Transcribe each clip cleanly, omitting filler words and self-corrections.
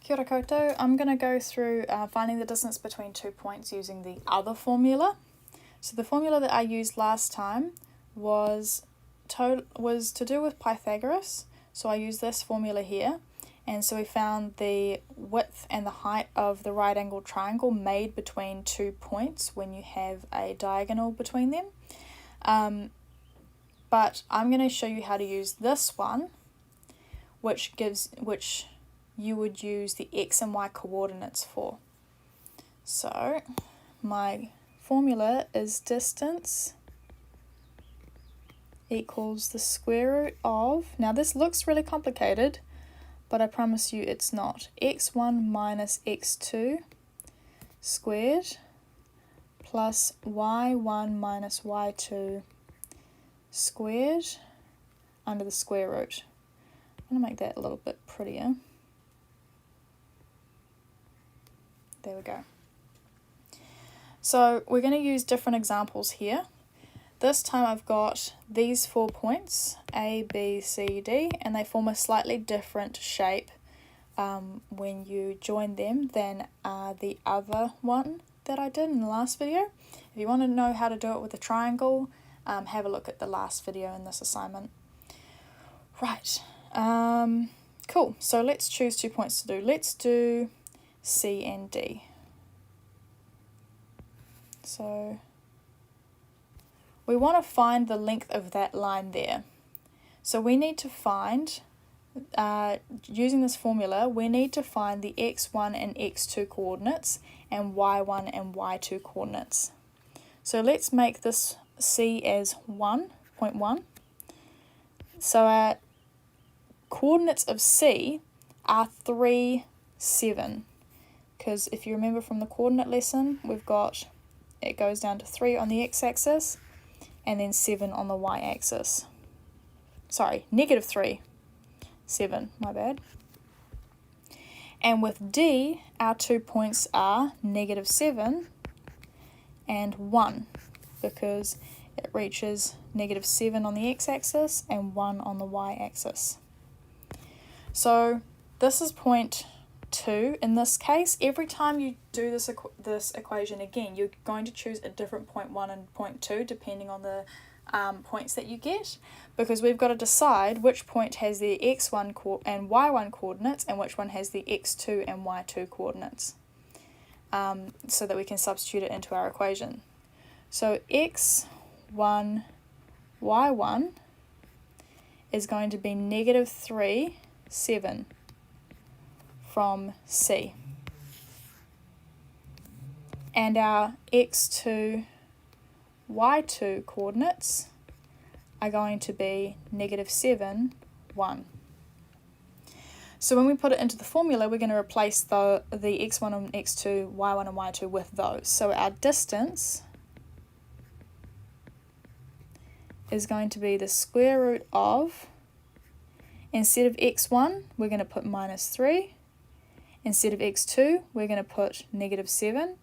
Kia ora koutou. I'm going to go through finding the distance between 2 points using the other formula. So the formula that I used last time was to do with Pythagoras. So I used this formula here. And so we found the width and the height of the right angled triangle made between 2 points when you have a diagonal between them. But I'm going to show you how to use this one, which you would use the x and y coordinates for. So my formula is distance equals the square root of, now this looks really complicated, but I promise you it's not, x1 minus x2 squared plus y1 minus y2 squared under the square root. I'm going to make that a little bit prettier. There we go. So we're going to use different examples here. This time I've got these 4 points, A, B, C, D, and they form a slightly different shape when you join them than the other one that I did in the last video. If you want to know how to do it with a triangle, have a look at the last video in this assignment. Right, cool. So let's choose 2 points to do. Let's do C and D. So we want to find the length of that line there. So we need to find, using this formula, we need to find the x1 and x2 coordinates and y1 and y2 coordinates. So let's make this C as 1.1. So our coordinates of C are 3, 7. Because if you remember from the coordinate lesson, we've got, it goes down to 3 on the x-axis and then 7 on the y-axis. Sorry, -3, 7, my bad. And with D, our 2 points are -7 and 1, because it reaches -7 on the x-axis and 1 on the y-axis. So this is point 2 in this case. Every time you do this equation again, you're going to choose a different point 1 and point 2 depending on the points that you get, because we've got to decide which point has the x1 and y1 coordinates and which one has the x2 and y2 coordinates, so that we can substitute it into our equation. So x1, y1 is going to be -3, 7 from C. And our x2, y2 coordinates are going to be -7, 1. So when we put it into the formula, we're going to replace the x1 and x2, y1 and y2 with those. So our distance is going to be the square root of, instead of x1, we're going to put -3. Instead of x2, we're going to put -7.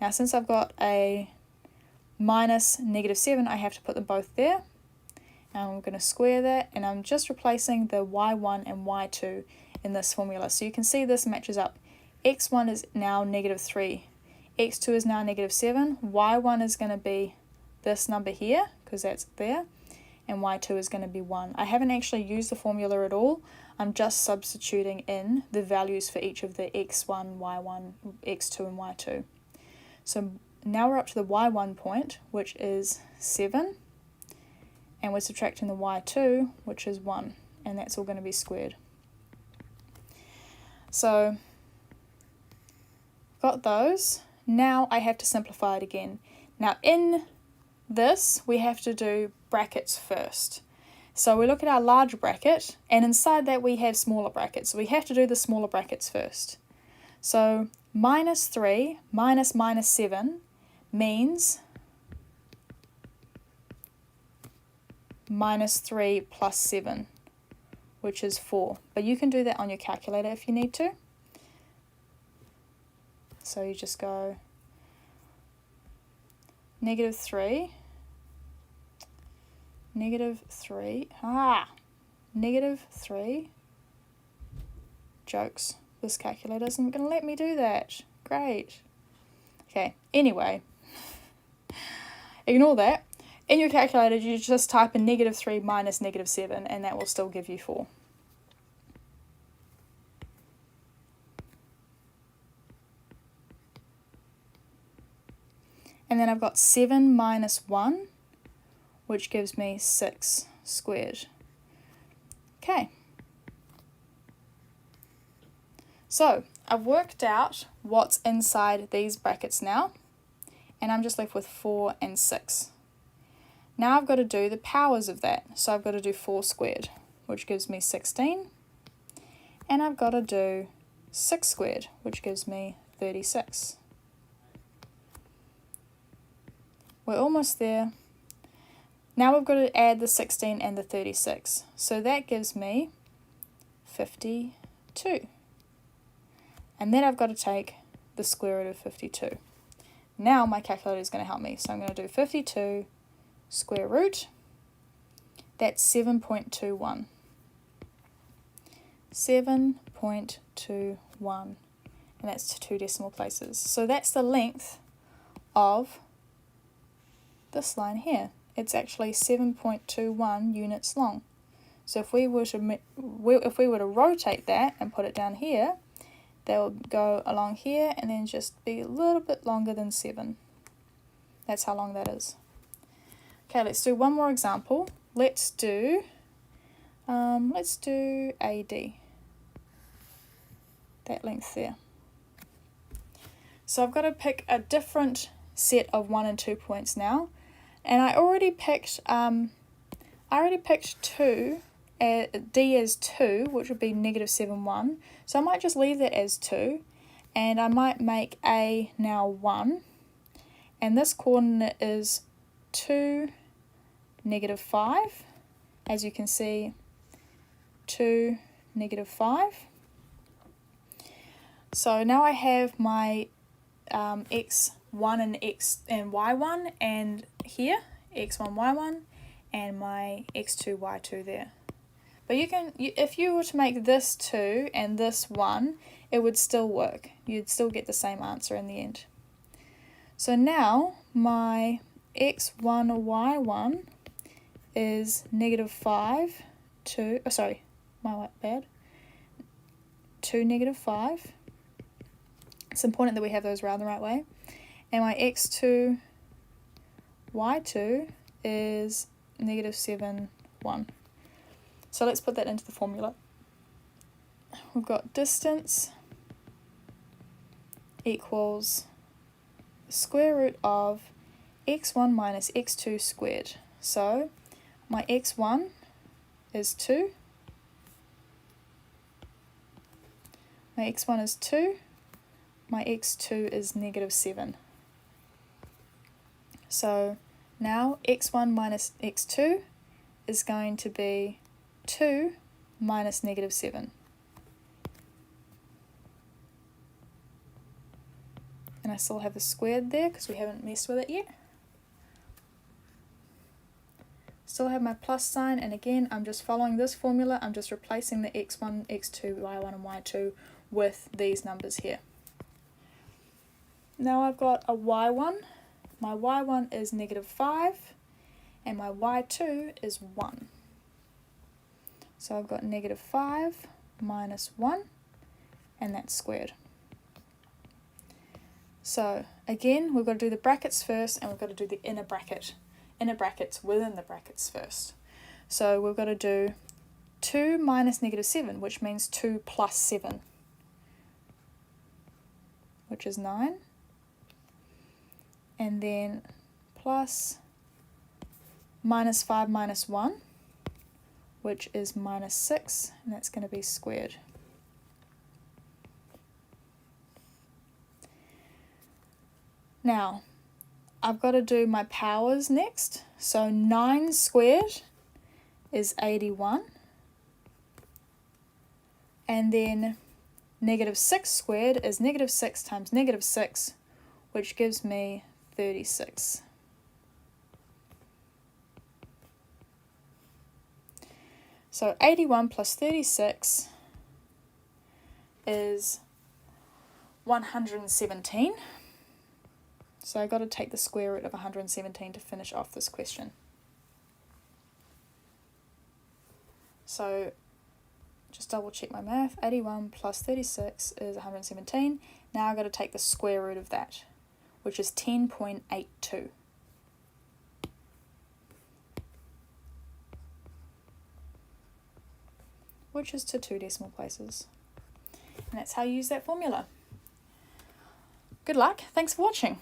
Now, since I've got a minus -7, I have to put them both there. And I'm going to square that, and I'm just replacing the y1 and y2 in this formula. So you can see this matches up. x1 is now -3. x2 is now -7. y1 is going to be this number here, because that's there. And y2 is going to be 1. I haven't actually used the formula at all. I'm just substituting in the values for each of the x1, y1, x2 and y2. So now we're up to the y1 point, which is 7, and we're subtracting the y2, which is 1, and that's all going to be squared. So got those. Now I have to simplify it again. Now in this, we have to do brackets first. So we look at our large bracket, and inside that we have smaller brackets. So we have to do the smaller brackets first. So -3 minus -7 means -3 plus 7, which is 4. But you can do that on your calculator if you need to. So you just go -3, -3, jokes, This calculator isn't going to let me do that. Great. Okay, anyway, ignore that. In your calculator, you just type in -3 minus -7, and that will still give you 4. And then I've got 7 minus 1, which gives me 6 squared. Okay. So I've worked out what's inside these brackets now, and I'm just left with 4 and 6. Now I've got to do the powers of that. So I've got to do 4 squared, which gives me 16, and I've got to do 6 squared, which gives me 36. We're almost there. Now we've got to add the 16 and the 36. So that gives me 52. And then I've got to take the square root of 52. Now my calculator is going to help me. So I'm going to do 52 square root. That's 7.21. 7.21. And that's 2 decimal places. So that's the length of this line here. It's actually 7.21 units long. So if we were to rotate that and put it down here, they'll go along here and then just be a little bit longer than 7. That's how long that is. Okay, let's do one more example. Let's do AD. That length there. So I've got to pick a different set of 1 and 2 points now. And I already picked 2, D as 2, which would be -7, 1. So I might just leave that as 2, and I might make A now 1. And this coordinate is 2, -5. As you can see, 2, -5. So now I have my x1 and y1, and here x1 y1 and my x2 y2 there. But if you were to make this 2 and this 1, it would still work. You'd still get the same answer in the end. So now my x1 y1 is -5 2, 2 -5. It's important that we have those around the right way. And my x2 y2 is -7 1. So let's put that into the formula. We've got distance equals the square root of x1 minus x2 squared. So my x1 is 2. My x1 is 2. My x2 is -7. So now x1 minus x2 is going to be 2 minus -7. And I still have the squared there because we haven't messed with it yet. Still have my plus sign, and again I'm just following this formula. I'm just replacing the x1, x2, y1 and y2 with these numbers here. Now I've got a y1. My y1 is -5 and my y2 is 1. So I've got -5 minus 1, and that's squared. So again, we've got to do the brackets first, and we've got to do the inner brackets within the brackets first. So we've got to do 2 minus -7, which means 2 plus 7, which is 9. And then plus -5 minus 1, which is -6, and that's going to be squared. Now, I've got to do my powers next. So 9 squared is 81. And then -6 squared is -6 times -6, which gives me 36. So 81 plus 36 is 117. So I got to take the square root of 117 to finish off this question. So just double check my math. 81 plus 36 is 117. Now I've got to take the square root of that, which is 10.82. Which is to 2 decimal places. And that's how you use that formula. Good luck. Thanks for watching.